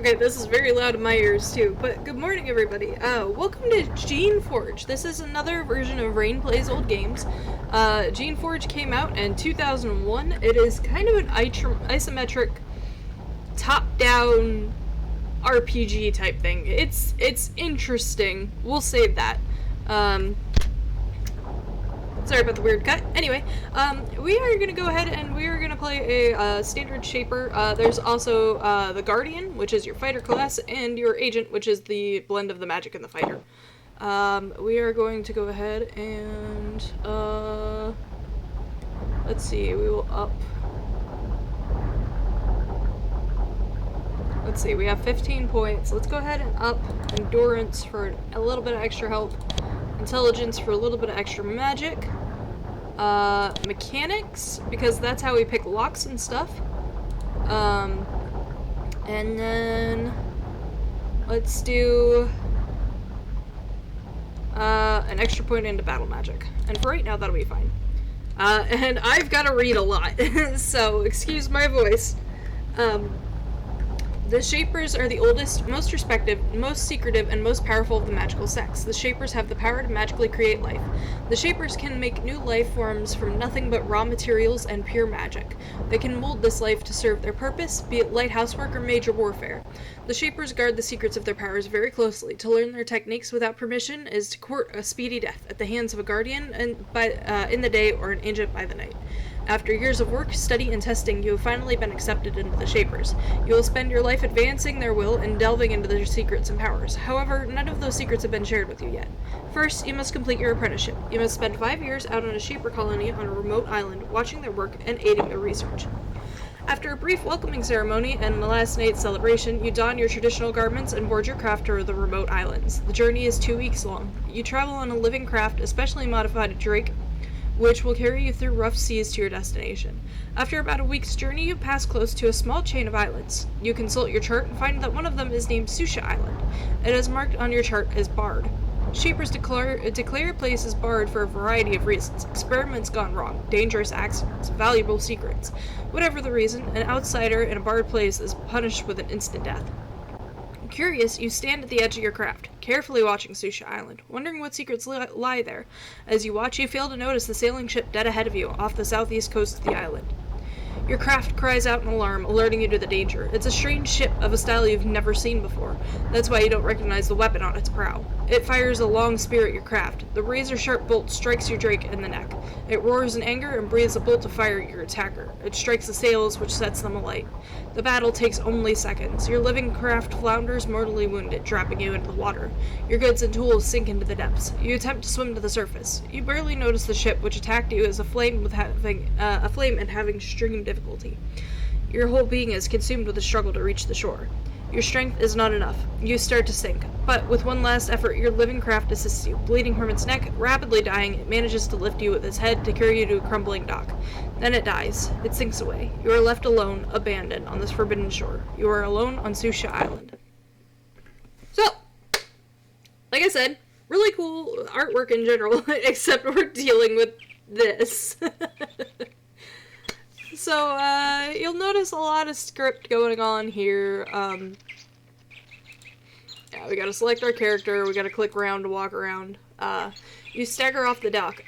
Okay, this is very loud in my ears too, but good morning everybody. Welcome to Geneforge. This is another version of Rein Plays Old Games. Geneforge came out in 2001. It is kind of an isometric, top-down RPG type thing. It's interesting. We'll save that. Sorry about the weird cut. Anyway, we are going to go ahead and we are going to play a standard shaper. There's also the Guardian, which is your fighter class, and your Agent, which is the blend of the magic and the fighter. We are going to go ahead and, let's see, we will up. Let's see, we have 15 points. Let's go ahead and up Endurance for a little bit of extra health. Intelligence for a little bit of extra magic. Mechanics, because that's how we pick locks and stuff. And then let's do an extra point into battle magic. And for right now, that'll be fine. And I've got to read a lot, so excuse my voice. The Shapers are the oldest, most respected, most secretive, and most powerful of the magical sects. The Shapers have the power to magically create life. The Shapers can make new life forms from nothing but raw materials and pure magic. They can mold this life to serve their purpose, be it light housework or major warfare. The Shapers guard the secrets of their powers very closely. To learn their techniques without permission is to court a speedy death at the hands of a guardian in the day or an agent by the night. After years of work, study, and testing, you have finally been accepted into the Shapers. You will spend your life advancing their will and delving into their secrets and powers. However, none of those secrets have been shared with you yet. First, you must complete your apprenticeship. You must spend 5 years out on a Shaper colony on a remote island, watching their work and aiding their research. After a brief welcoming ceremony and the last night's celebration, you don your traditional garments and board your craft to the remote islands. The journey is 2 weeks long. You travel on a living craft, especially modified drake, which will carry you through rough seas to your destination. After about a week's journey, you pass close to a small chain of islands. You consult your chart and find that one of them is named Sucia Island. It is marked on your chart as barred. Shapers declare a place as barred for a variety of reasons. Experiments gone wrong, dangerous accidents, valuable secrets. Whatever the reason, an outsider in a barred place is punished with an instant death. Curious, you stand at the edge of your craft, carefully watching Sucia Island, wondering what secrets lie there. As you watch, you fail to notice the sailing ship dead ahead of you, off the southeast coast of the island. Your craft cries out in alarm, alerting you to the danger. It's a strange ship of a style you've never seen before. That's why you don't recognize the weapon on its prow. It fires a long spear at your craft. The razor-sharp bolt strikes your drake in the neck. It roars in anger and breathes a bolt of fire at your attacker. It strikes the sails, which sets them alight. The battle takes only seconds. Your living craft flounders, mortally wounded, dropping you into the water. Your goods and tools sink into the depths. You attempt to swim to the surface. You barely notice the ship, which attacked you as aflame and having extreme difficulty. Your whole being is consumed with the struggle to reach the shore. Your strength is not enough. You start to sink, but with one last effort, your living craft assists you. Bleeding from its neck, rapidly dying, it manages to lift you with its head to carry you to a crumbling dock. Then it dies. It sinks away. You are left alone, abandoned, on this forbidden shore. You are alone on Sucia Island. So, like I said, really cool artwork in general, except we're dealing with this. So, you'll notice a lot of script going on here. Yeah, we gotta select our character, we gotta click around to walk around. You stagger off the dock,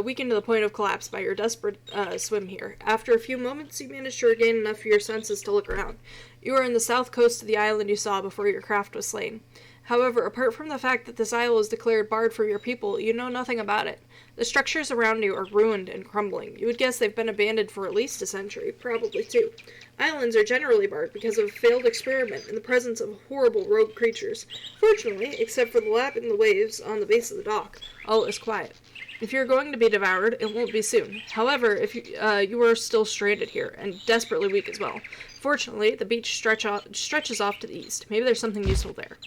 weakened to the point of collapse by your desperate swim here. After a few moments, you manage to regain enough of your senses to look around. You are in the south coast of the island you saw before your craft was slain. However, apart from the fact that this isle is declared barred for your people, you know nothing about it. The structures around you are ruined and crumbling. You would guess they've been abandoned for at least a century, probably 2. Islands are generally barred because of a failed experiment in the presence of horrible rogue creatures. Fortunately, except for the lapping the waves on the base of the dock, all is quiet. If you're going to be devoured, it won't be soon. However, if you are still stranded here, and desperately weak as well. Fortunately, the beach stretches off to the east. Maybe there's something useful there.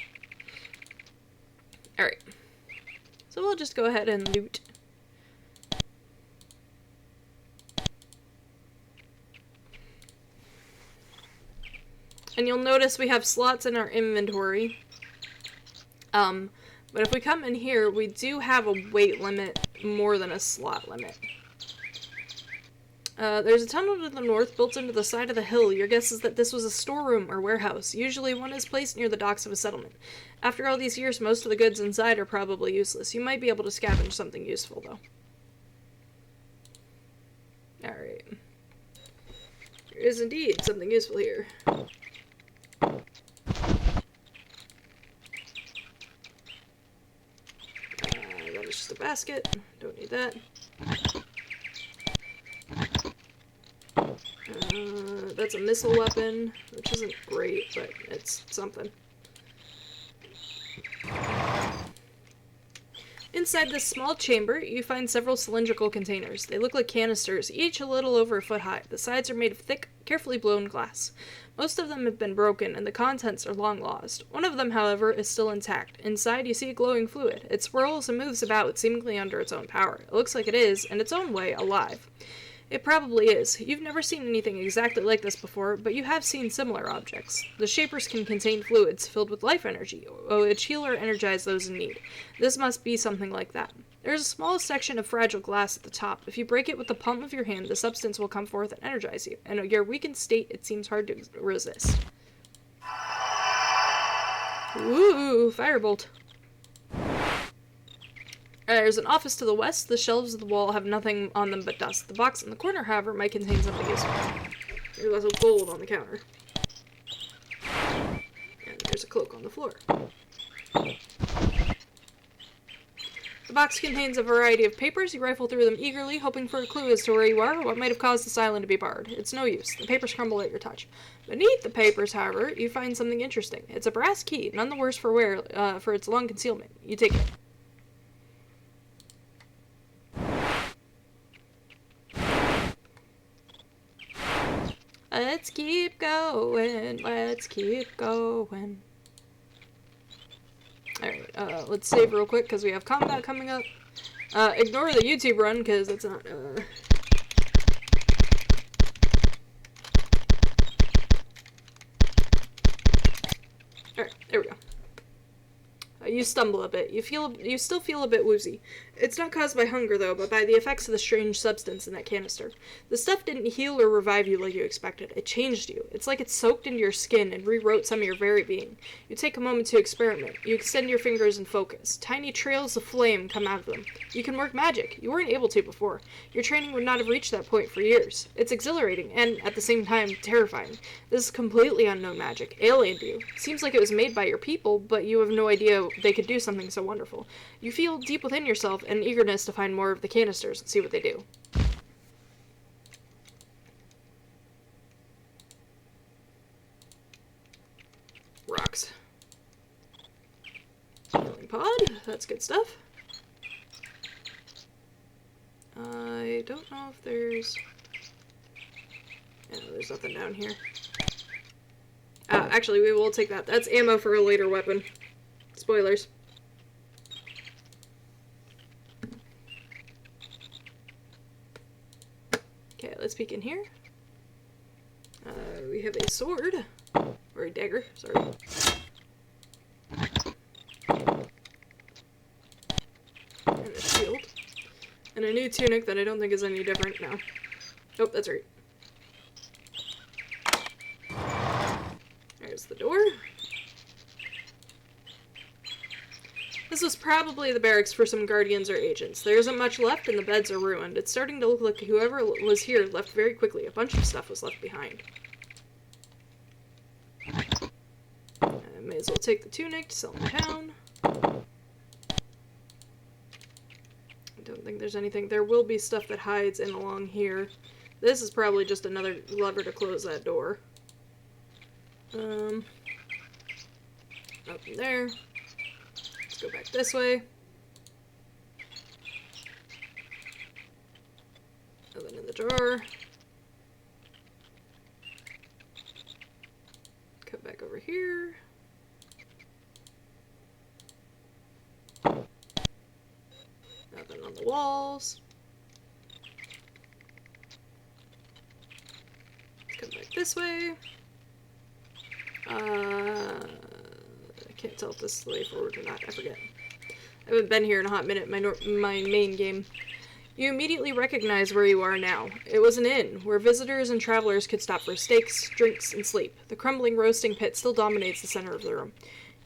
Alright. So we'll just go ahead and loot. And you'll notice we have slots in our inventory. But if we come in here, we do have a weight limit more than a slot limit. There's a tunnel to the north built into the side of the hill. Your guess is that this was a storeroom or warehouse. Usually one is placed near the docks of a settlement. After all these years, most of the goods inside are probably useless. You might be able to scavenge something useful, though. Alright. There is indeed something useful here. That is just a basket. Don't need that. That's a missile weapon, which isn't great, but it's something. Inside this small chamber, you find several cylindrical containers. They look like canisters, each a little over a foot high. The sides are made of thick, carefully blown glass. Most of them have been broken, and the contents are long lost. One of them, however, is still intact. Inside, you see a glowing fluid. It swirls and moves about, seemingly under its own power. It looks like it is, in its own way, alive. It probably is. You've never seen anything exactly like this before, but you have seen similar objects. The shapers can contain fluids filled with life energy, which heal or energize those in need. This must be something like that. There's a small section of fragile glass at the top. If you break it with the palm of your hand, the substance will come forth and energize you. In your weakened state, it seems hard to resist. Ooh, firebolt. There's an office to the west. The shelves of the wall have nothing on them but dust. The box in the corner, however, might contain something useful. There's also gold on the counter. And there's a cloak on the floor. The box contains a variety of papers. You rifle through them eagerly, hoping for a clue as to where you are or what might have caused this island to be barred. It's no use. The papers crumble at your touch. Beneath the papers, however, you find something interesting. It's a brass key, none the worse for wear for its long concealment. You take it. Let's keep going, let's keep going. Alright, let's save real quick because we have combat coming up. Ignore the YouTube run because it's not, Alright, there we go. You stumble a bit. You still feel a bit woozy. It's not caused by hunger, though, but by the effects of the strange substance in that canister. The stuff didn't heal or revive you like you expected. It changed you. It's like it soaked into your skin and rewrote some of your very being. You take a moment to experiment. You extend your fingers and focus. Tiny trails of flame come out of them. You can work magic. You weren't able to before. Your training would not have reached that point for years. It's exhilarating and, at the same time, terrifying. This is completely unknown magic, alien to you. Seems like it was made by your people, but you have no idea they could do something so wonderful. You feel deep within yourself an eagerness to find more of the canisters and see what they do. Rocks. Healing pod, that's good stuff. I don't know if there's... Yeah, there's nothing down here. Actually, we will take that. That's ammo for a later weapon. Spoilers. Okay, let's peek in here. We have a sword. Or a dagger, sorry. And a shield. And a new tunic that I don't think is any different now. Oh, that's right. There's the door. This was probably the barracks for some guardians or agents. There isn't much left and the beds are ruined. It's starting to look like whoever was here left very quickly. A bunch of stuff was left behind. I may as well take the tunic to sell in town. I don't think there's anything. There will be stuff that hides in along here. This is probably just another lever to close that door. Nothing there. Let's go back this way. Nothing in the drawer. Come back over here. Nothing on the walls. Let's come back this way. I can't tell if this is the way forward or not. I forget. I haven't been here in a hot minute. My main game. You immediately recognize where you are now. It was an inn, where visitors and travelers could stop for steaks, drinks, and sleep. The crumbling roasting pit still dominates the center of the room.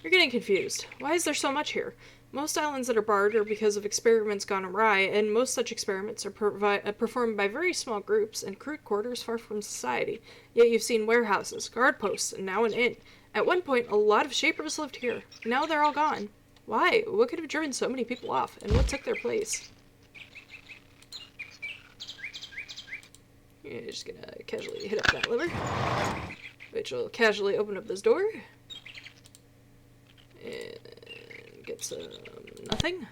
You're getting confused. Why is there so much here? Most islands that are barred are because of experiments gone awry, and most such experiments are performed by very small groups in crude quarters far from society. Yet you've seen warehouses, guard posts, and now an inn. At one point, a lot of Shapers lived here. Now they're all gone. Why? What could have driven so many people off, and what took their place? You're just gonna casually hit up that lever, which will casually open up this door. And get some nothing.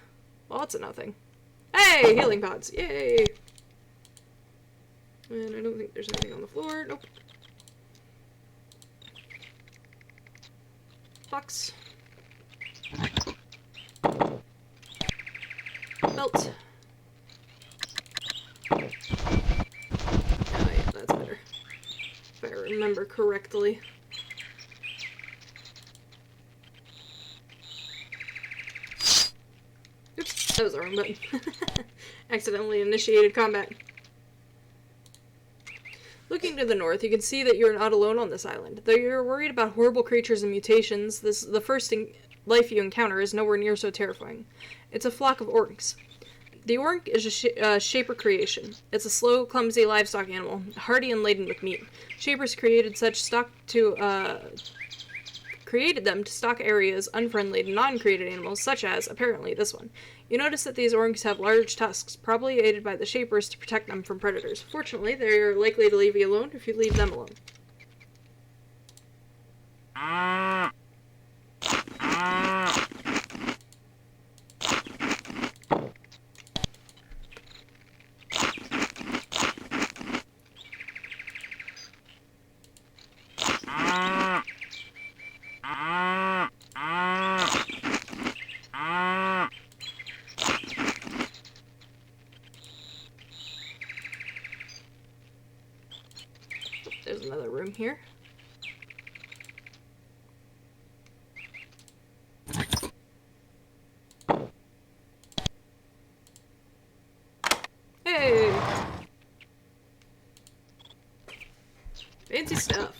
Lots of nothing. Hey! Healing pods! Yay! And I don't think there's anything on the floor. Nope. Box. Belt. Oh yeah, that's better. If I remember correctly. Oops, that was the wrong button. Accidentally initiated combat. Looking to the north, you can see that you're not alone on this island. Though you're worried about horrible creatures and mutations, the first life you encounter is nowhere near so terrifying. It's a flock of orcs. The orc is a Shaper creation. It's a slow, clumsy livestock animal, hardy and laden with meat. Shapers created them to stock areas unfriendly to non-created animals, such as, apparently, this one. You notice that these orcs have large tusks, probably aided by the Shapers to protect them from predators. Fortunately, they're likely to leave you alone if you leave them alone. There's another room here. Hey! Fancy stuff.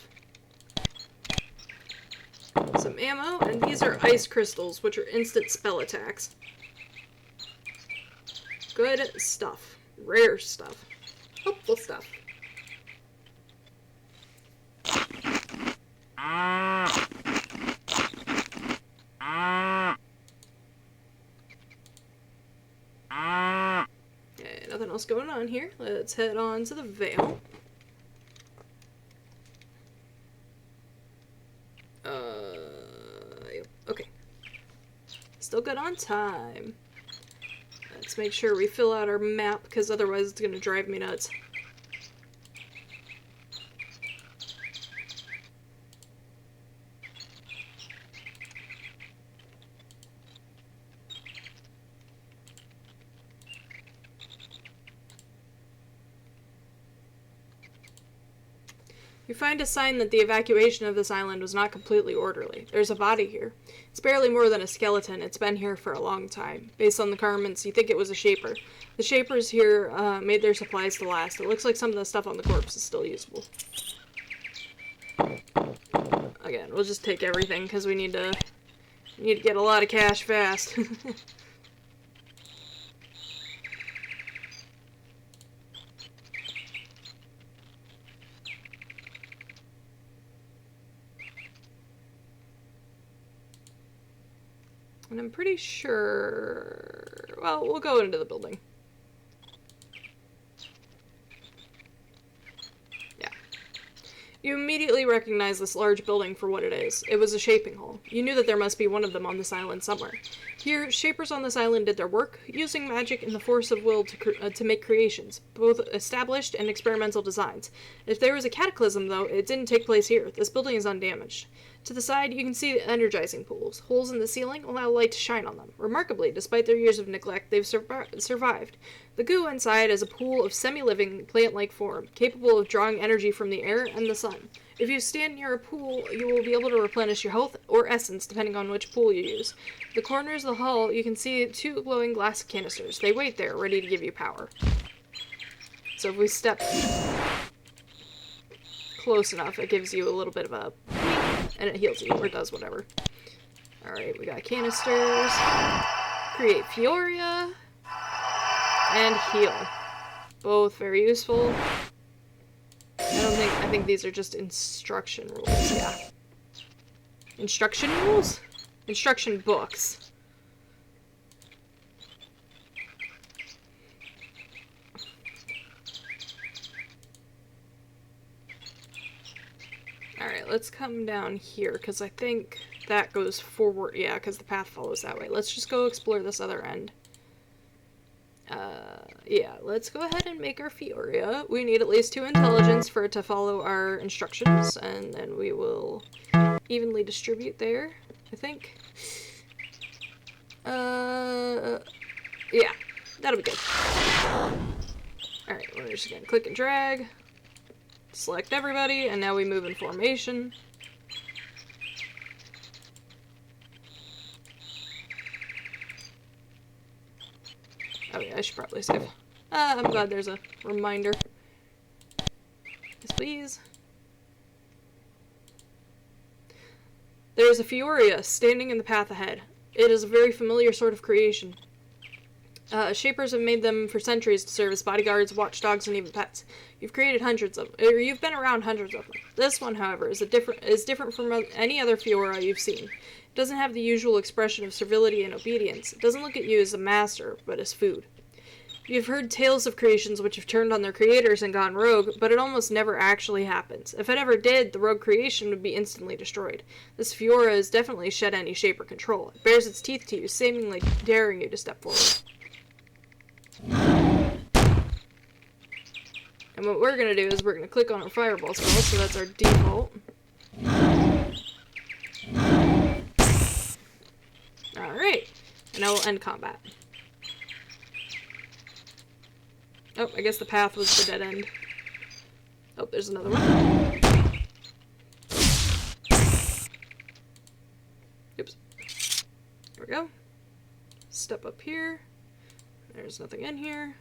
Some ammo, and these are ice crystals, which are instant spell attacks. Good stuff. Rare stuff. Helpful stuff. Okay, nothing else going on here. Let's head on to the Vale. Yep. Okay. Still good on time. Let's make sure we fill out our map, because otherwise it's going to drive me nuts. You find a sign that the evacuation of this island was not completely orderly. There's a body here. It's barely more than a skeleton. It's been here for a long time. Based on the garments, you think it was a Shaper. The Shapers here made their supplies to last. It looks like some of the stuff on the corpse is still usable. Again, we'll just take everything because we need to get a lot of cash fast. And I'm pretty sure... Well, we'll go into the building. Yeah. You immediately recognize this large building for what it is. It was a shaping hall. You knew that there must be one of them on this island somewhere. Here, Shapers on this island did their work, using magic and the force of will to make creations, both established and experimental designs. If there was a cataclysm, though, it didn't take place here. This building is undamaged. To the side, you can see the energizing pools. Holes in the ceiling allow light to shine on them. Remarkably, despite their years of neglect, they've survived. The goo inside is a pool of semi-living, plant-like form, capable of drawing energy from the air and the sun. If you stand near a pool, you will be able to replenish your health or essence depending on which pool you use. The corners of the hall, you can see 2 glowing glass canisters. They wait there, ready to give you power. So if we step close enough, it gives you a little bit of a... and it heals you, or does whatever. Alright, we got canisters. Create Fioria. And heal. Both very useful. I think these are just instruction rules, yeah. Instruction rules? Instruction books. Alright, let's come down here, because I think that goes forward. Yeah, because the path follows that way. Let's just go explore this other end. Yeah, let's go ahead and make our Fioria. We need at least 2 intelligence for it to follow our instructions, and then we will evenly distribute there, I think. Yeah, that'll be good. Alright, we're just gonna click and drag, select everybody, and now we move in formation. Oh yeah, I should probably save. I'm glad there's a reminder. Yes, please. There is a Fioria standing in the path ahead. It is a very familiar sort of creation. Shapers have made them for centuries to serve as bodyguards, watchdogs, and even pets. You've created hundreds of them, or you've been around hundreds of them. This one, however, is different from any other Fiora you've seen. It doesn't have the usual expression of servility and obedience. It doesn't look at you as a master, but as food. You've heard tales of creations which have turned on their creators and gone rogue, but it almost never actually happens. If it ever did, the rogue creation would be instantly destroyed. This Fiora has definitely shed any shaper control. It bares its teeth to you, seemingly daring you to step forward. And what we're going to do is we're going to click on our fireball spell, so that's our default. Alright, and now we'll end combat. Oh, I guess the path was the dead end. Oh, there's another one. Oops. There we go. Step up here. There's nothing in here.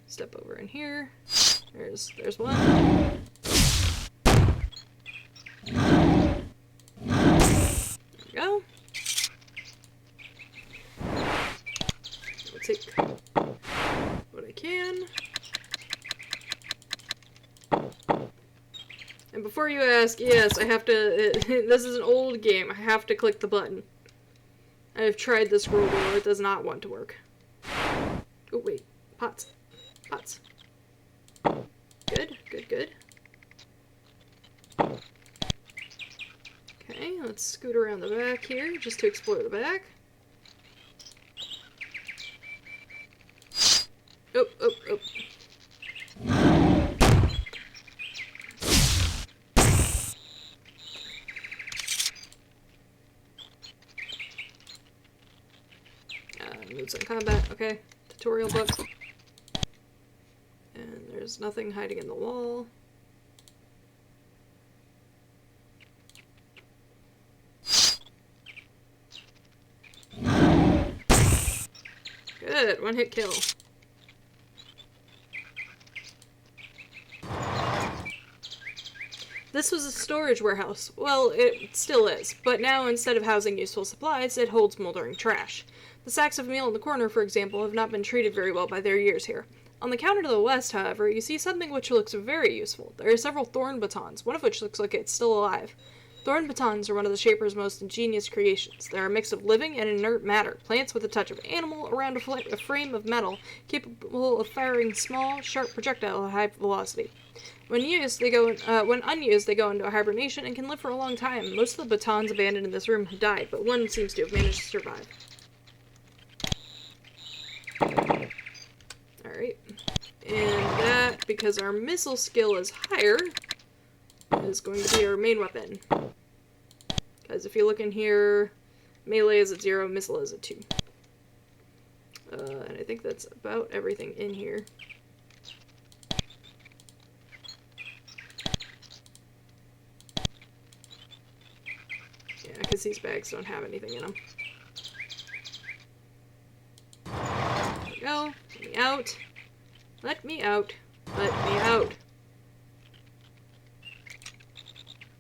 Step over in here. There's one. There we go. We'll take what I can. And before you ask, yes, I have to, this is an old game, I have to click the button. I've tried this rule before, it does not want to work. Oh wait, pots. Pots. Good, good, good. Okay, let's scoot around the back here, just to explore the back. Oh, oh, oh. Moves in combat, okay. Tutorial book. And there's nothing hiding in the wall. Good, one hit kill. This was a storage warehouse. Well, it still is, but now instead of housing useful supplies, it holds moldering trash. The sacks of meal in the corner, for example, have not been treated very well by their years here. On the counter to the west, however, you see something which looks very useful. There are several thorn batons, one of which looks like it's still alive. Thorn batons are one of the Shaper's most ingenious creations. They're a mix of living and inert matter, plants with a touch of animal around a frame of metal, capable of firing small, sharp projectiles at high velocity. When unused, they go into hibernation and can live for a long time. Most of the batons abandoned in this room have died, but one seems to have managed to survive. Alright. And that, because our missile skill is higher, is going to be our main weapon. Because if you look in here, melee is at 0, missile is at 2. And I think that's about everything in here. Yeah, because these bags don't have anything in them. There we go. Let me out. Let me out. Let me out.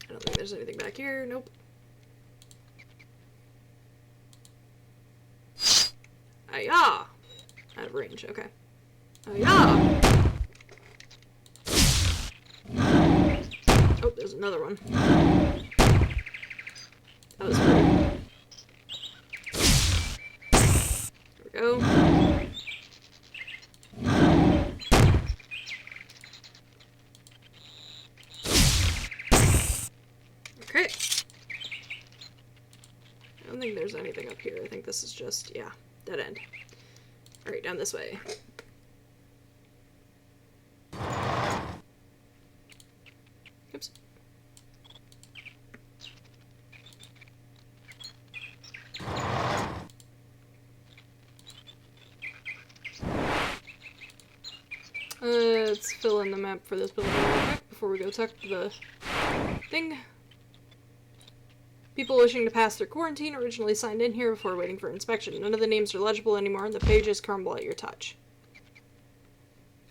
I don't think there's anything back here. Nope. Ayah! Out of range, okay. Ayah! Oh, there's another one. That was rude. There we go. Okay. I don't think there's anything up here. I think this is just, yeah, dead end. Alright, down this way. Oops. Let's fill in the map for this building real quick before we go talk to the thing. People wishing to pass their quarantine originally signed in here before waiting for inspection. None of the names are legible anymore, and the pages crumble at your touch.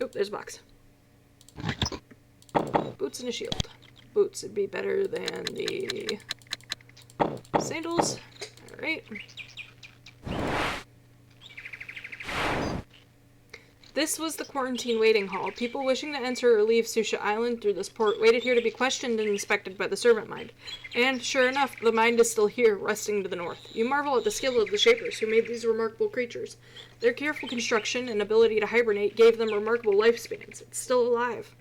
Oop, there's a box. Boots and a shield. Boots would be better than the sandals. Alright. This was the quarantine waiting hall. People wishing to enter or leave Sucia Island through this port waited here to be questioned and inspected by the servant mind. And, sure enough, the mind is still here, resting to the north. You marvel at the skill of the Shapers, who made these remarkable creatures. Their careful construction and ability to hibernate gave them remarkable lifespans. It's still alive.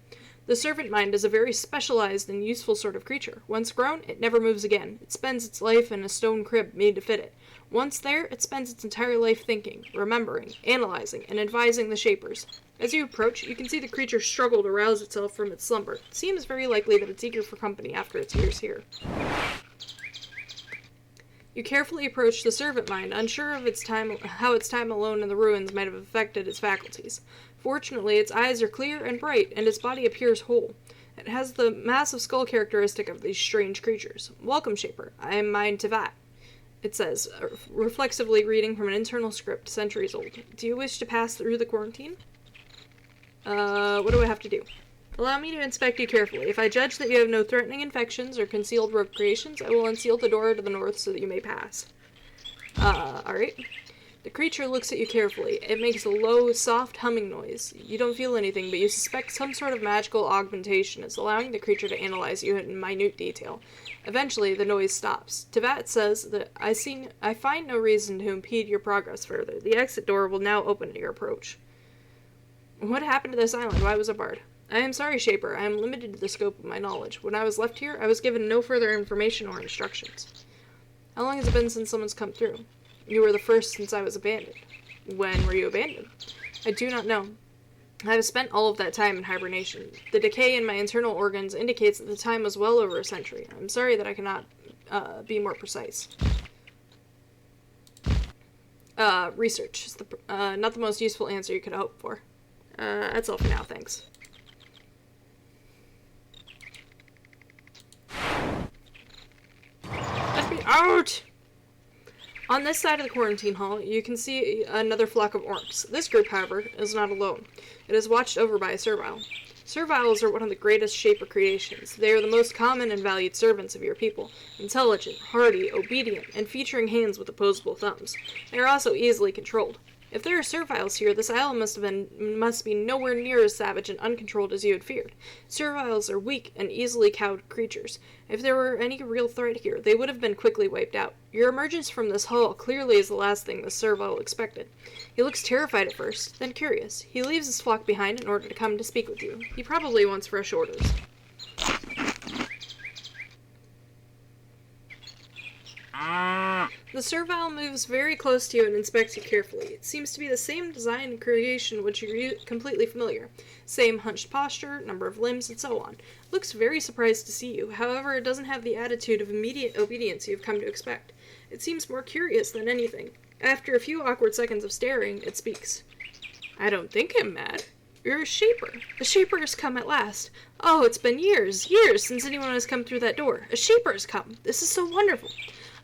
The servant mind is a very specialized and useful sort of creature. Once grown, it never moves again. It spends its life in a stone crib made to fit it. Once there, it spends its entire life thinking, remembering, analyzing, and advising the Shapers. As you approach, you can see the creature struggle to rouse itself from its slumber. It seems very likely that it's eager for company after its years here. You carefully approach the servant mind, unsure of how its time alone in the ruins might have affected its faculties. Fortunately, its eyes are clear and bright, and its body appears whole. It has the massive skull characteristic of these strange creatures. Welcome, Shaper. I am Mind Tevat. It says, reflexively reading from an internal script centuries old. Do you wish to pass through the quarantine? What do I have to do? Allow me to inspect you carefully. If I judge that you have no threatening infections or concealed rogue creations, I will unseal the door to the north so that you may pass. Alright. The creature looks at you carefully. It makes a low, soft humming noise. You don't feel anything, but you suspect some sort of magical augmentation is allowing the creature to analyze you in minute detail. Eventually, the noise stops. Tevat says that I find no reason to impede your progress further. The exit door will now open at your approach. What happened to this island? Why was it barred? I am sorry, Shaper. I am limited to the scope of my knowledge. When I was left here, I was given no further information or instructions. How long has it been since someone's come through? You were the first since I was abandoned. When were you abandoned? I do not know. I have spent all of that time in hibernation. The decay in my internal organs indicates that the time was well over a century. I'm sorry that I cannot be more precise. Research is not the most useful answer you could hope for. That's all for now, thanks. Let me out! On this side of the quarantine hall, you can see another flock of orcs. This group, however, is not alone. It is watched over by a servile. Serviles are one of the greatest Shaper creations. They are the most common and valued servants of your people. Intelligent, hardy, obedient, and featuring hands with opposable thumbs. They are also easily controlled. If there are serviles here, this island must be nowhere near as savage and uncontrolled as you had feared. Serviles are weak and easily cowed creatures. If there were any real threat here, they would have been quickly wiped out. Your emergence from this hall clearly is the last thing the servile expected. He looks terrified at first, then curious. He leaves his flock behind in order to come to speak with you. He probably wants fresh orders. The servile moves very close to you and inspects you carefully. It seems to be the same design and creation which you're completely familiar. Same hunched posture, number of limbs, and so on. Looks very surprised to see you. However, it doesn't have the attitude of immediate obedience you've come to expect. It seems more curious than anything. After a few awkward seconds of staring, it speaks. I don't think I'm mad. You're a Shaper. A Shaper has come at last. Oh, it's been years since anyone has come through that door. A Shaper has come. This is so wonderful.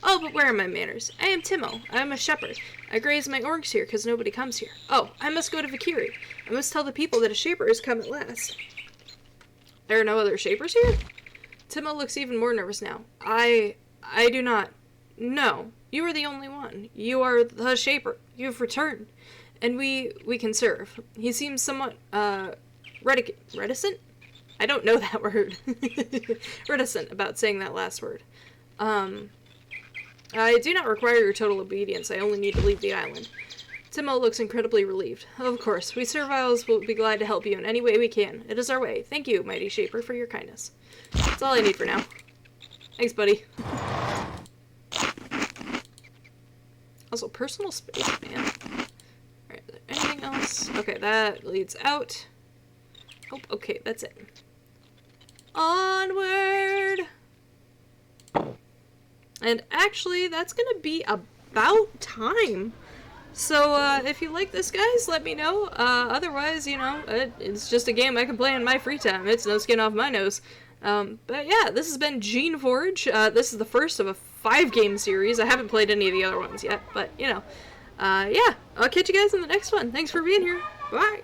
Oh, but where are my manners? I am Timo. I am a shepherd. I graze my orgs here because nobody comes here. Oh, I must go to Vikiri. I must tell the people that a shaper has come at last. There are no other shapers here? Timo looks even more nervous now. I do not. No, you are the only one. You are the shaper. You've returned. And we can serve. He seems somewhat, reticent? I don't know that word. Reticent about saying that last word. I do not require your total obedience. I only need to leave the island. Timo looks incredibly relieved. Of course, we Serviles will be glad to help you in any way we can. It is our way. Thank you, mighty shaper, for your kindness. That's all I need for now. Thanks, buddy. Also, personal space, man. Alright, anything else? Okay, that leads out. Oh, okay, that's it. Onward! And actually, that's gonna be about time. So, if you like this, guys, let me know. Otherwise, you know, it's just a game I can play in my free time. It's no skin off my nose. But yeah, this has been Geneforge. This is the first of a 5-game series. I haven't played any of the other ones yet, but, you know. Yeah, I'll catch you guys in the next one. Thanks for being here. Bye!